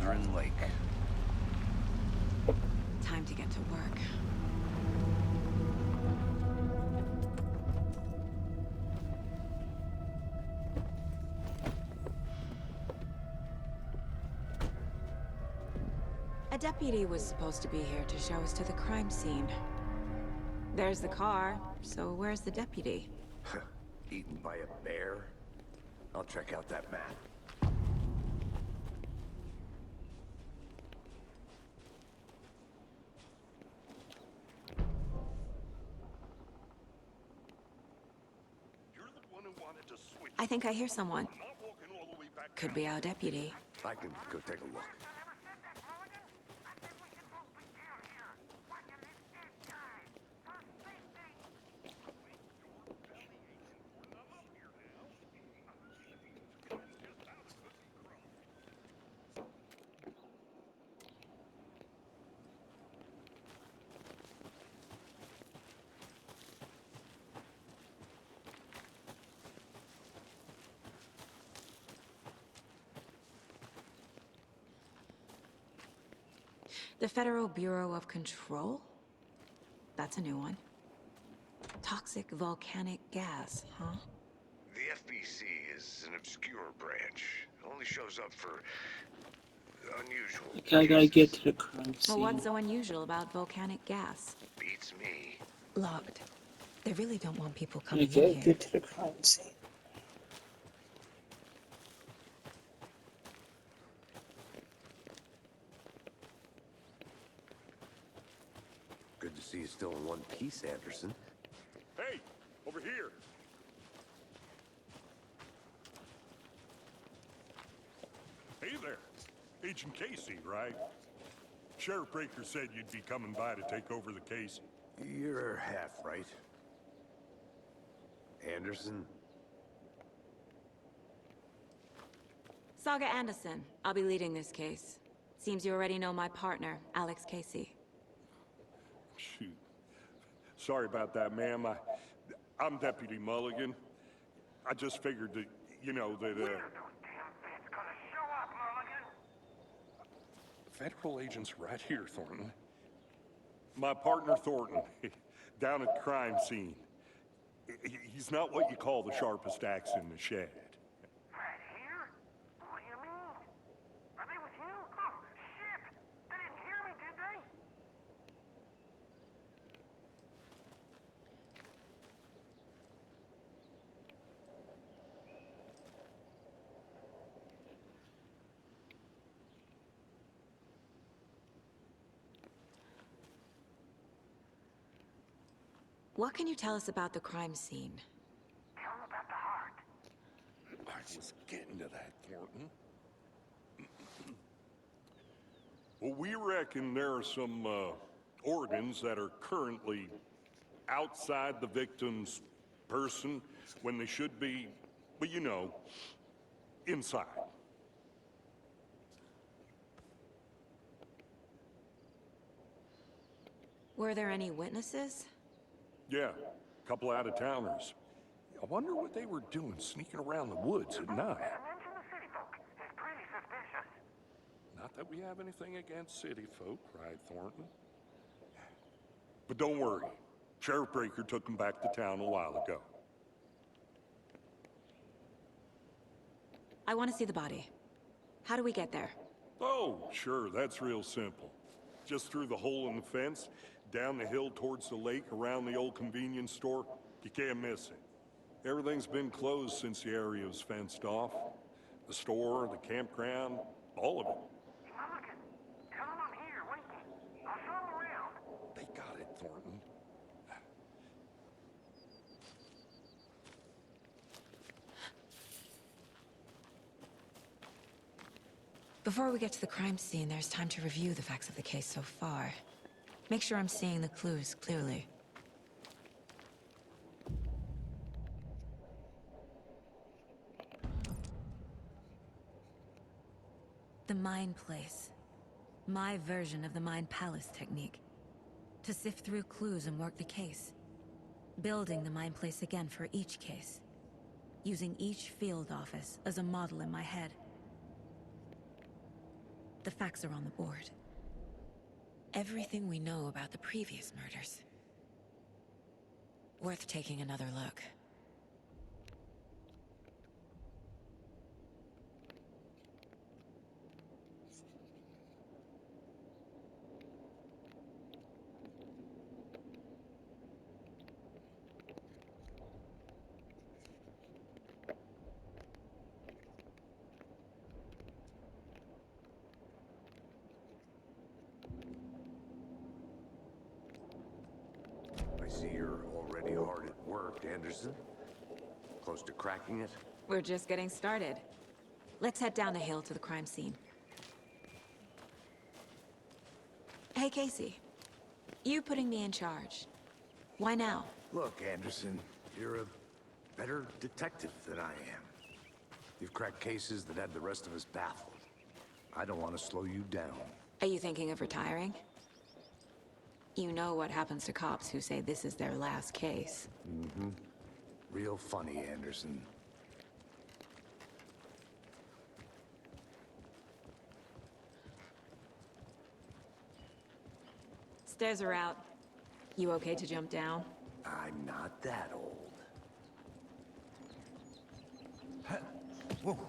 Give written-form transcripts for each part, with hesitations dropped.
Cauldron Lake. Time to get to work. A deputy was supposed to be here to show us to the crime scene. There's the car, so where's the deputy? Eaten by a bear? I'll check out that map. I think I hear someone. Could be our deputy. I can go take a look. The Federal Bureau of Control? That's a new one. Toxic volcanic gas, huh? The FBC is an obscure branch. It only shows up for unusual Okay, I gotta get cases. to the crime Well, scene. what's so unusual about volcanic gas? Beats me. Locked. They really don't want people I coming in gotta here. get to the crime scene. Good to see you still in one piece, Anderson. Hey, over here. Hey there. Agent Casey, right? Sheriff Breaker said you'd be coming by to take over the case. You're half right. Anderson? Saga Anderson. I'll be leading this case. Seems you already know my partner, Alex Casey. Shoot. Sorry about that, ma'am. I'm Deputy Mulligan. I just figured that, Federal agent's right here, Thornton. My partner, Thornton, down at the crime scene. He's not what you call the sharpest axe in the shed. Right here? What do you mean? Are they with you? Oh, shit! They didn't hear me, did they? What can you tell us about the crime scene? Tell them about the heart. I was getting to that, Thornton. Well, we reckon there are some organs that are currently outside the victim's person when they should be, well, inside. Were there any witnesses? Yeah, a couple out-of-towners. I wonder what they were doing sneaking around the woods at night. Mention the city folk. It's pretty suspicious. Not that we have anything against city folk, right, Thornton? But don't worry. Sheriff Breaker took them back to town a while ago. I want to see the body. How do we get there? Oh, sure, that's real simple. Just through the hole in the fence, down the hill towards the lake, around the old convenience store. You can't miss it. Everything's been closed since the area was fenced off. The store, the campground, all of it. Mulligan, tell them I'm here, waiting. I'll show them around. They got it, Thornton. Before we get to the crime scene, there's time to review the facts of the case so far. Make sure I'm seeing the clues clearly. The Mind Place. My version of the Mind Palace technique. To sift through clues and work the case. Building the Mind Place again for each case. Using each field office as a model in my head. The facts are on the board. Everything we know about the previous murders. Worth taking another look. I see you're already hard at work, Anderson. Close to cracking it? We're just getting started. Let's head down the hill to the crime scene. Hey, Casey. You putting me in charge. Why now? Look, Anderson, you're a better detective than I am. You've cracked cases that had the rest of us baffled. I don't want to slow you down. Are you thinking of retiring? You know what happens to cops who say this is their last case. Real funny, Anderson. Stairs are out. You okay to jump down? I'm not that old. Whoa.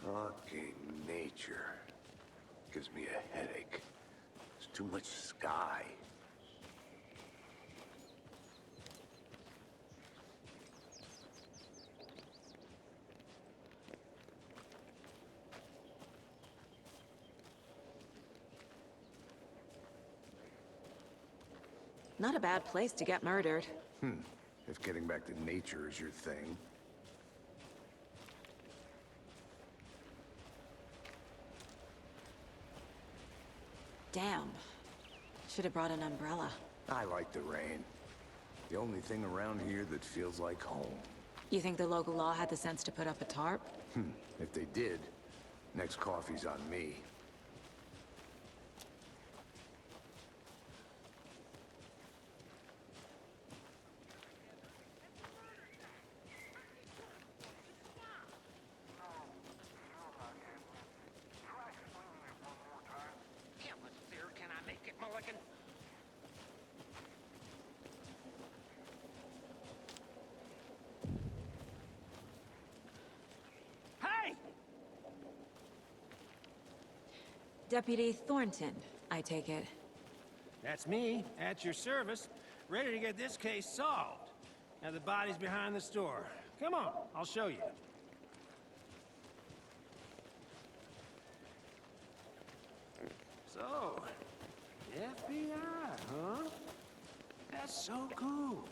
Fucking nature. Gives me a headache. There's too much sky. Not a bad place to get murdered. If getting back to nature is your thing. Damn. Should have brought an umbrella. I like the rain. The only thing around here that feels like home. You think the local law had the sense to put up a tarp? If they did, next coffee's on me. How much clearer can I make it, Mulligan? Hey! Deputy Thornton, I take it. That's me, at your service, ready to get this case solved. Now the body's behind the store. Come on, I'll show you. So, FBI, huh? That's so cool.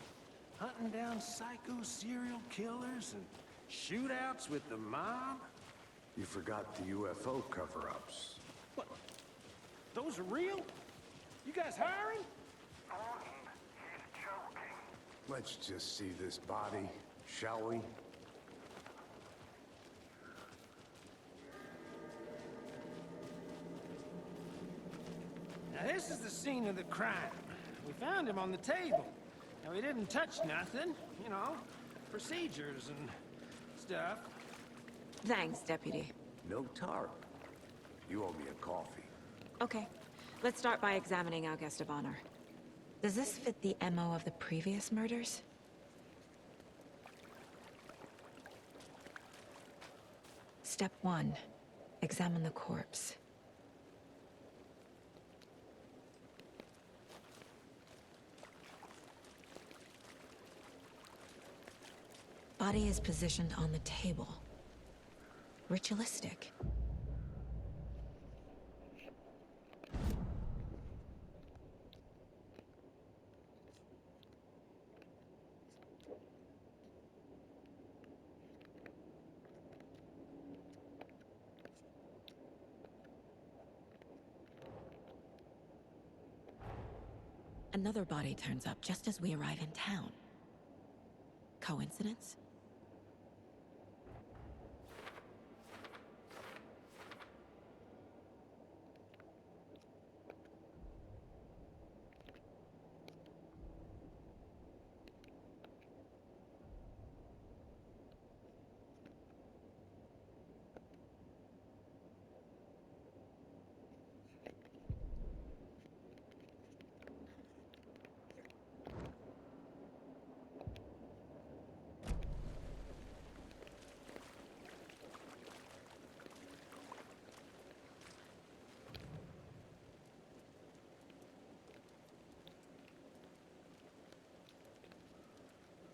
Hunting down psycho serial killers and shootouts with the mob. You forgot the UFO cover-ups. What? Those are real? You guys hiring? Thornton, he's joking. Let's just see this body, shall we? Now this is the scene of the crime. We found him on the table. Now he didn't touch nothing, you know, procedures and stuff. Thanks, Deputy. No tarp. You owe me a coffee. Okay. Let's start by examining our guest of honor. Does this fit the MO of the previous murders? Step 1. Examine the corpse. Body is positioned on the table. Ritualistic. Another body turns up just as we arrive in town. Coincidence?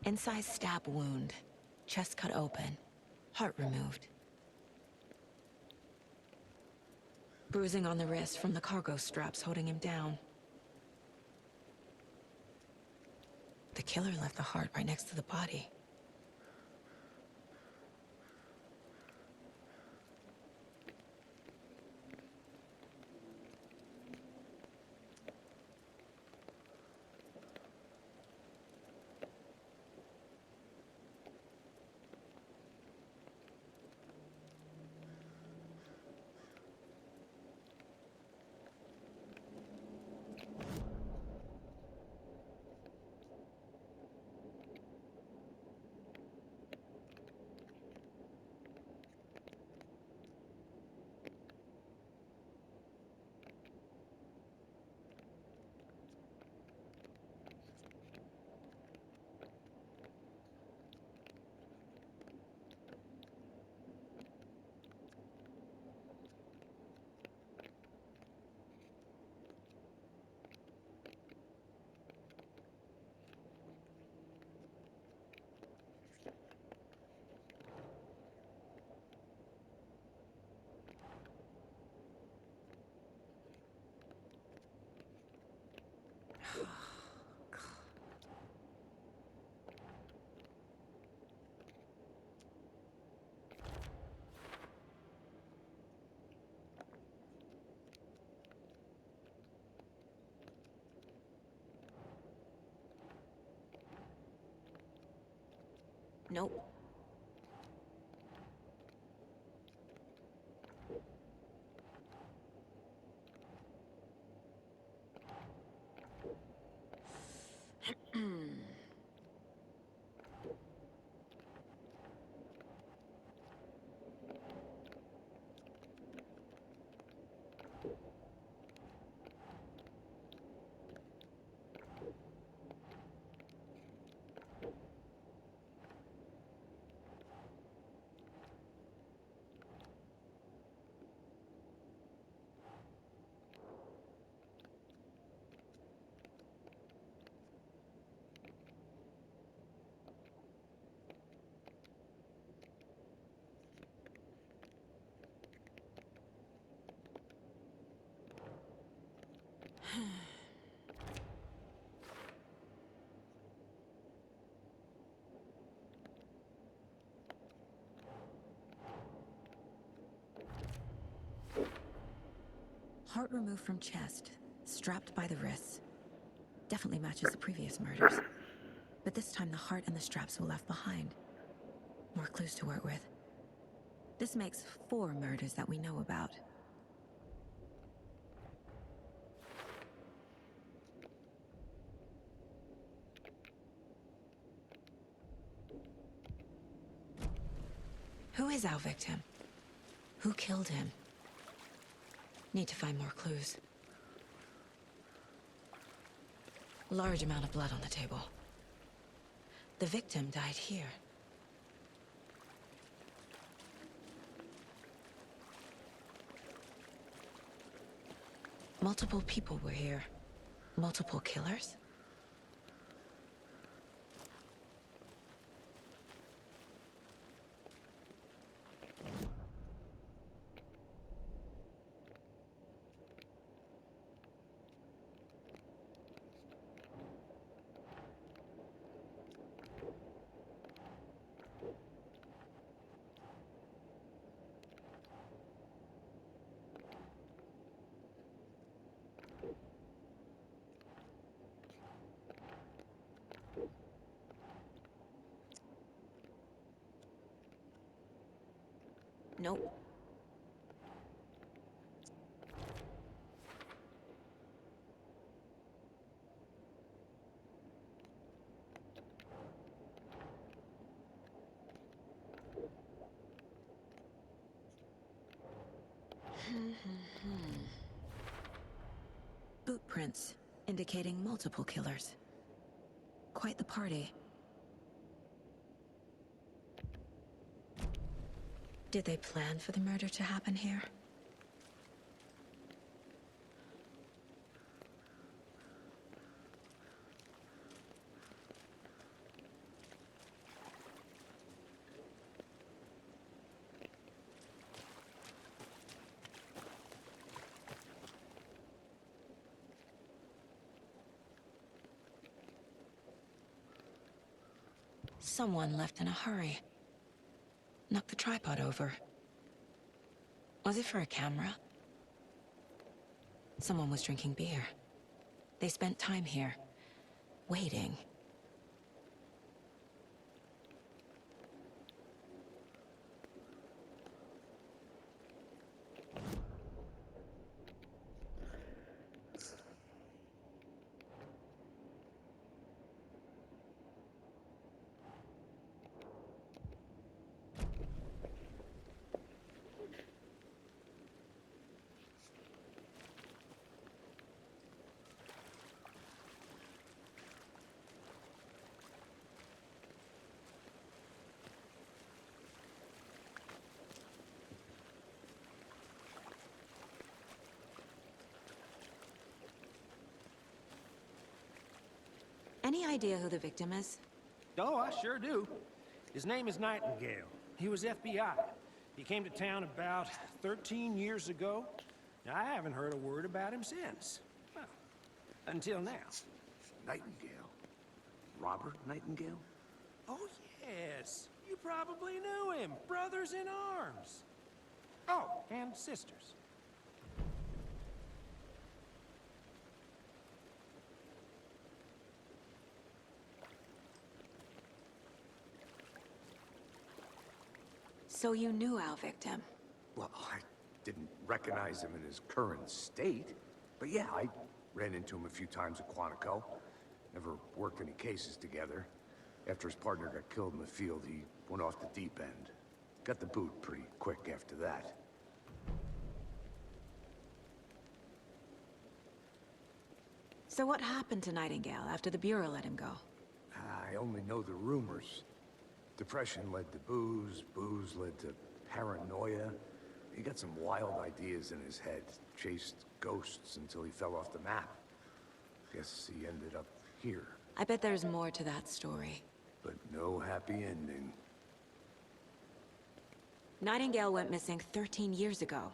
Incised stab wound. Chest cut open. Heart removed. Bruising on the wrist from the cargo straps holding him down. The killer left the heart right next to the body. Nope. Heart removed from chest, strapped by the wrists. Definitely matches the previous murders. But this time the heart and the straps were left behind. More clues to work with. This makes 4 murders that we know about. Who is our victim? Who killed him? Need to find more clues. Large amount of blood on the table. The victim died here. Multiple people were here. Multiple killers? Nope. Boot prints, indicating multiple killers. Quite the party. Did they plan for the murder to happen here? Someone left in a hurry. Knocked the tripod over. Was it for a camera? Someone was drinking beer. They spent time here, waiting. Any idea who the victim is? Oh, I sure do. His name is Nightingale. He was FBI. He came to town about 13 years ago. Now, I haven't heard a word about him since. Well, until now. Nightingale? Robert Nightingale? Oh, yes. You probably knew him. Brothers in arms. Oh, and sisters. So you knew our victim? Well, I didn't recognize him in his current state. But yeah, I ran into him a few times at Quantico. Never worked any cases together. After his partner got killed in the field, he went off the deep end. Got the boot pretty quick after that. So what happened to Nightingale after the Bureau let him go? I only know the rumors. Depression led to booze, booze led to paranoia. He got some wild ideas in his head, chased ghosts until he fell off the map. Guess he ended up here, I bet there's more to that story. but no happy ending. Nightingale went missing 13 years ago,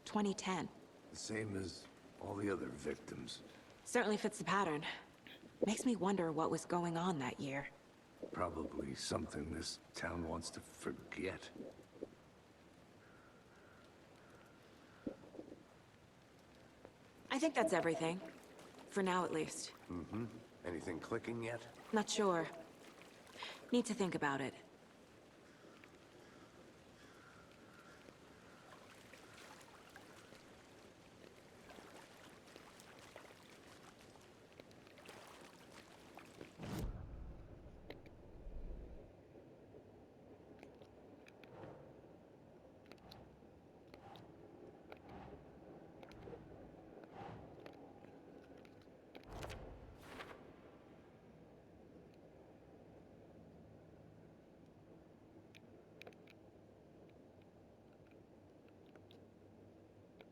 2010. The same as all the other victims. Certainly fits the pattern. Makes me wonder what was going on that year. Probably something this town wants to forget. I think that's everything. For now, at least. Anything clicking yet? Not sure. Need to think about it.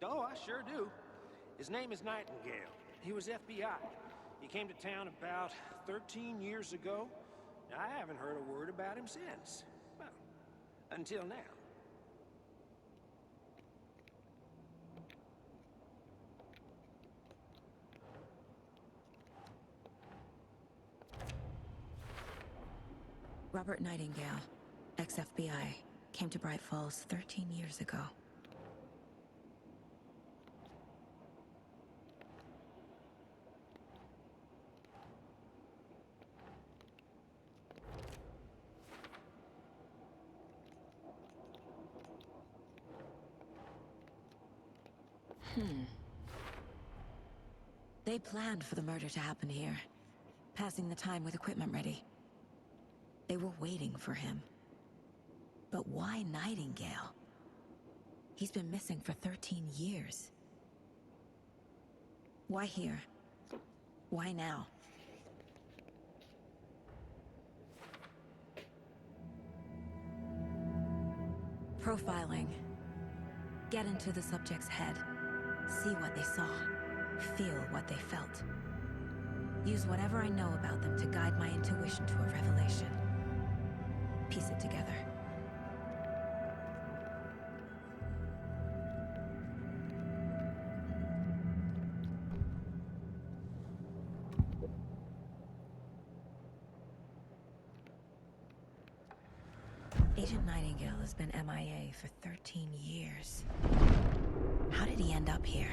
Oh, I sure do. His name is Nightingale. He was FBI. He came to town about 13 years ago. I haven't heard a word about him since. Well, until now. Robert Nightingale, ex-FBI, came to Bright Falls 13 years ago. They planned for the murder to happen here, passing the time with equipment ready. They were waiting for him. But why Nightingale? He's been missing for 13 years. Why here? Why now? Profiling. Get into the subject's head. See what they saw. Feel what they felt. Use whatever I know about them to guide my intuition to a revelation. Piece it together. Agent Nightingale has been MIA for 13 years. How did he end up here?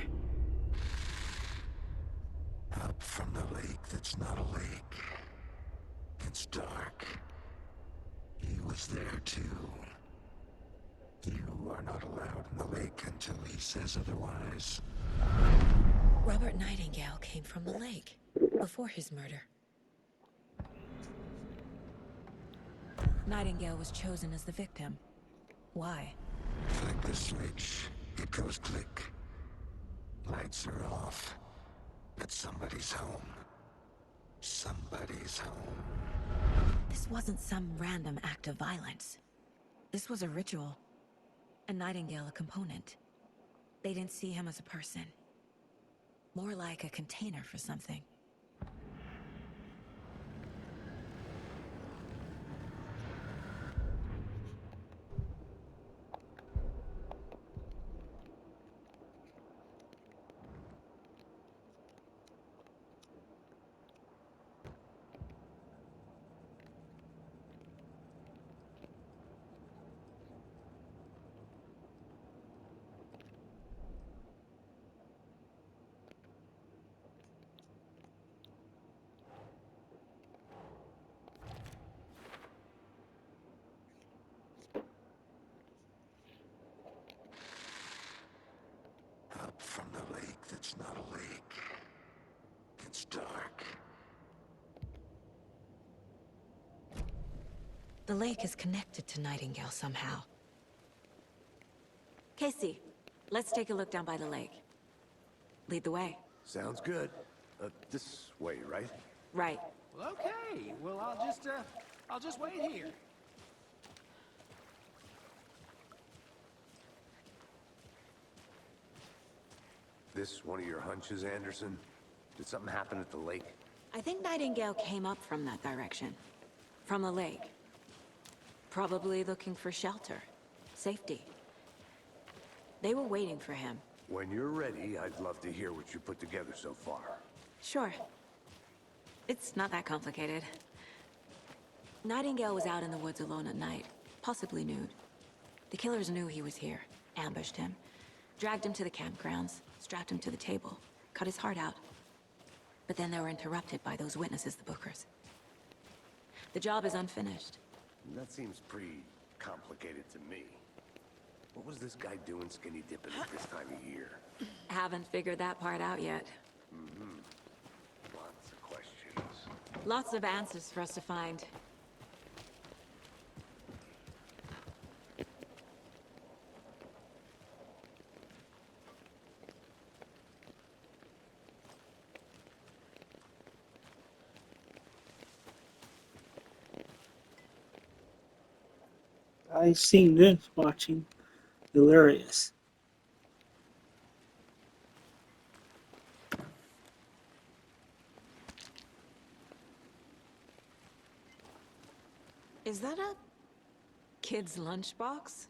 Up from the lake that's not a lake. It's dark. He was there too. You are not allowed in the lake until he says otherwise. Robert Nightingale came from the lake, before his murder. Nightingale was chosen as the victim. Why? Flick the switch. It goes click. Lights are off. But somebody's home. Somebody's home. This wasn't some random act of violence. This was a ritual. And Nightingale a component. They didn't see him as a person. More like a container for something. Up from the lake that's not a lake. It's dark. The lake is connected to Nightingale somehow. Casey, let's take a look down by the lake. Lead the way. Sounds good. This way, right? Right. Well, okay. Well, I'll just wait here. This one of your hunches, Anderson? Did something happen at the lake? I think Nightingale came up from that direction. From the lake. Probably looking for shelter. Safety. They were waiting for him. When you're ready, I'd love to hear what you put together so far. Sure. It's not that complicated. Nightingale was out in the woods alone at night, possibly nude. The killers knew he was here, ambushed him, dragged him to the campgrounds, strapped him to the table, cut his heart out. But then they were interrupted by those witnesses, the Bookers. The job is unfinished. That seems pretty complicated to me. What was this guy doing skinny dipping at this time of year? Haven't figured that part out yet. Lots of questions. Lots of answers for us to find. I seen this watching Delirious. Is that a kid's lunchbox?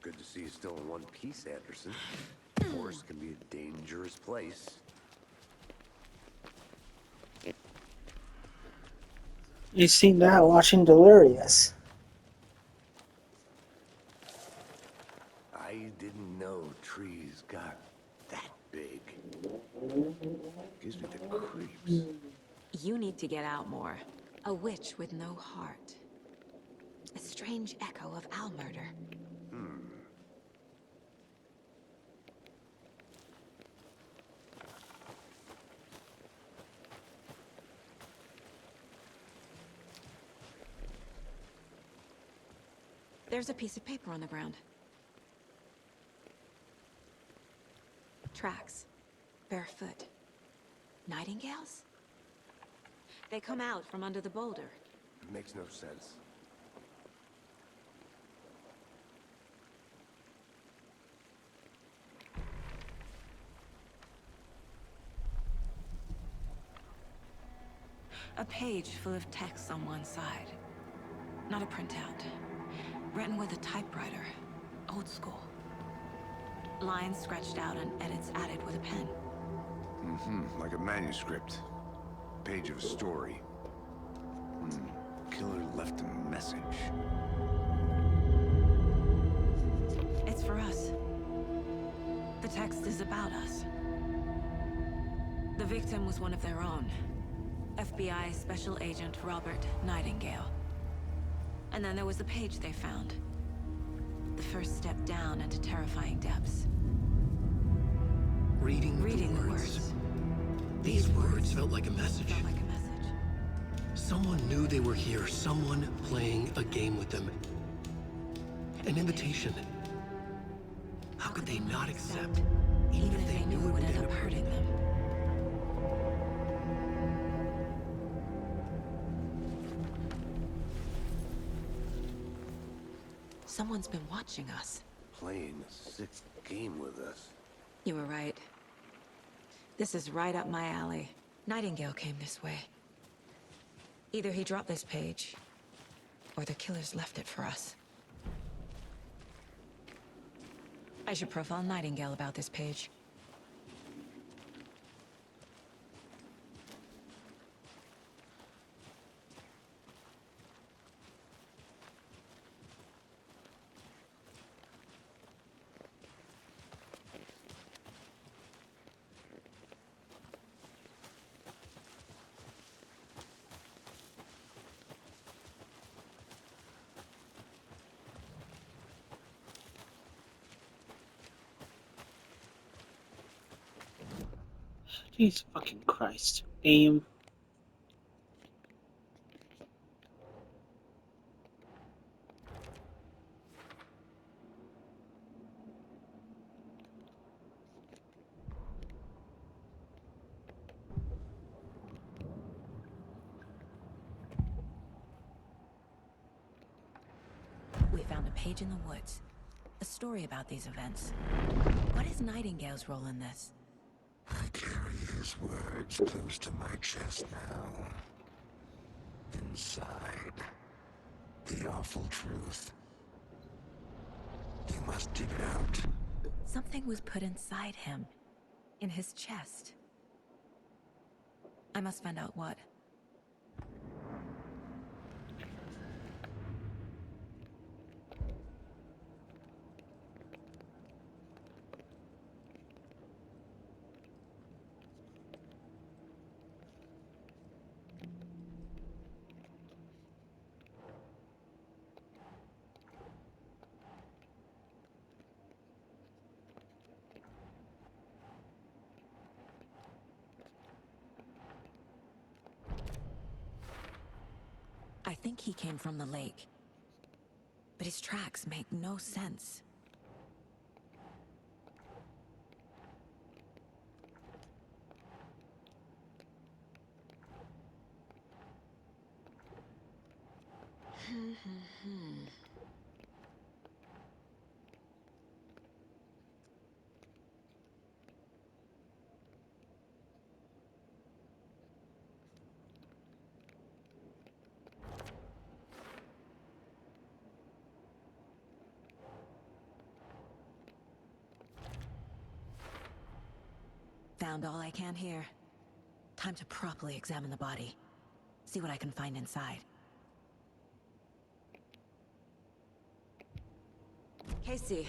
Good to see you still in one piece, Anderson. The forest can be a dangerous place. You seen that watching Delirious. I didn't know trees got that big. Gives me the creeps. You need to get out more. A witch with no heart. A strange echo of Al murder. There's a piece of paper on the ground. Tracks. Barefoot. Nightingales? They come out from under the boulder. It makes no sense. A page full of text on one side. Not a printout. Written with a typewriter. Old school. Lines scratched out and edits added with a pen. Like a manuscript. Page of a story. Killer left a message. It's for us. The text is about us. The victim was one of their own. FBI Special Agent Robert Nightingale. And then there was the page they found. The first step down into terrifying depths. Reading the the words. These words felt like a message. Felt like a message. Someone knew they were here, someone playing a game with them. An invitation. How could they not accept, even if they knew it would end up hurting them? Someone's been watching us. Playing a sick game with us. You were right. This is right up my alley. Nightingale came this way. Either he dropped this page, or the killers left it for us. I should profile Nightingale about this page. Jesus fucking Christ. Aim. We found a page in the woods. A story about these events. What is Nightingale's role in this? I carry his words close to my chest now. Inside, the awful truth. You must dig it out. Something was put inside him. In his chest. I must find out what. I think he came from the lake. But his tracks make no sense. found all I can here. Time to properly examine the body. See what I can find inside. Casey,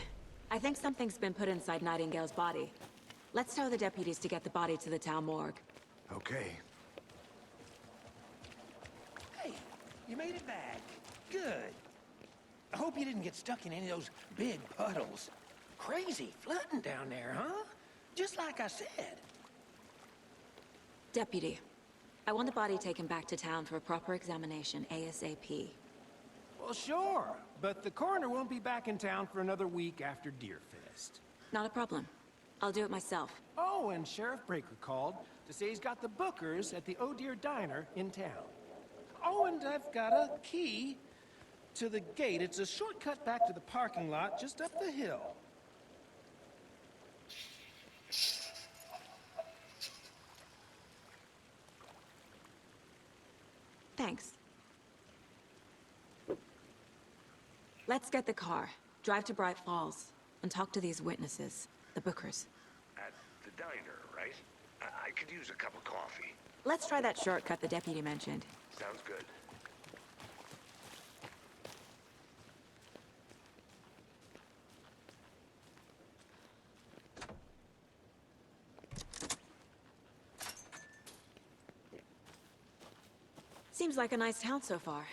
I think something's been put inside Nightingale's body. Let's tell the deputies to get the body to the town morgue. Okay. Hey, you made it back. Good. I hope you didn't get stuck in any of those big puddles. Crazy flooding down there, huh? Just like I said. Deputy, I want the body taken back to town for a proper examination ASAP. Well, sure, but the coroner won't be back in town for another week after Deerfest. Not a problem. I'll do it myself. Oh, and Sheriff Breaker called to say he's got the Bookers at the Oh Dear Diner in town. Oh, and I've got a key to the gate. It's a shortcut back to the parking lot just up the hill. Thanks. Let's get the car, drive to Bright Falls, and talk to these witnesses, the Bookers. At the diner, right? I could use a cup of coffee. Let's try that shortcut the deputy mentioned. Sounds good. Seems like a nice town so far.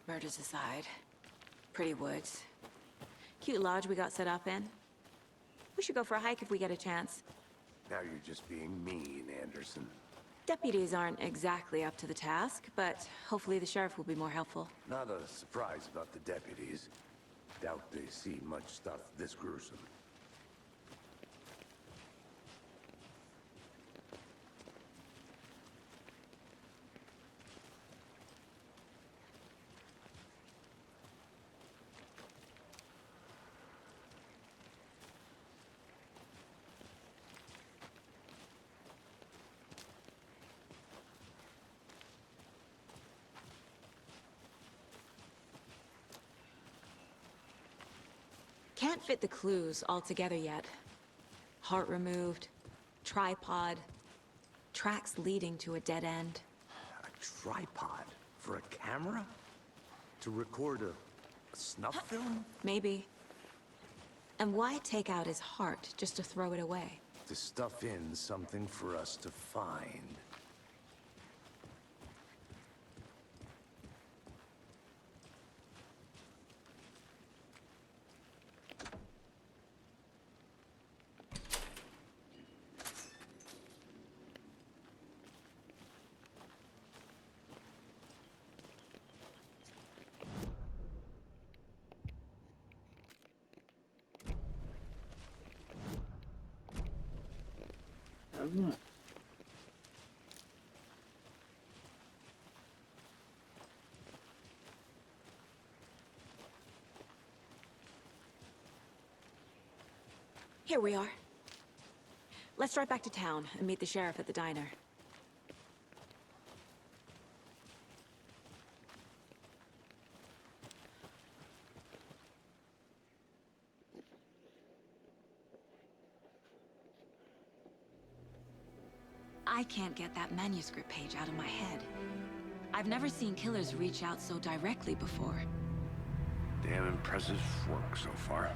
Murders aside. Pretty woods. Cute lodge we got set up in. We should go for a hike if we get a chance. Now you're just being mean, Anderson. Deputies aren't exactly up to the task, but hopefully the sheriff will be more helpful. Not a surprise about the deputies. Doubt they see much stuff this gruesome. Can't fit the clues all together yet. Heart removed, tripod, tracks leading to a dead end. A tripod? For a camera? To record a snuff film? Maybe. And why take out his heart just to throw it away? To stuff in something for us to find. Here we are. Let's drive back to town and meet the sheriff at the diner. I can't get that manuscript page out of my head. I've never seen killers reach out so directly before. Damn impressive work so far.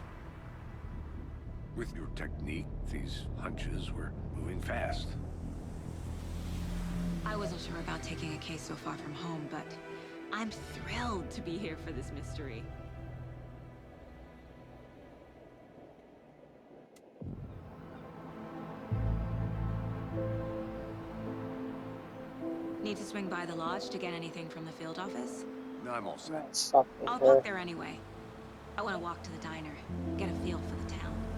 With your technique, these hunches were moving fast. I wasn't sure about taking a case so far from home, but I'm thrilled to be here for this mystery. Need to swing by the lodge to get anything from the field office? No, I'm all set. Stop I'll there. park there anyway. I want to walk to the diner, get a feel for the town.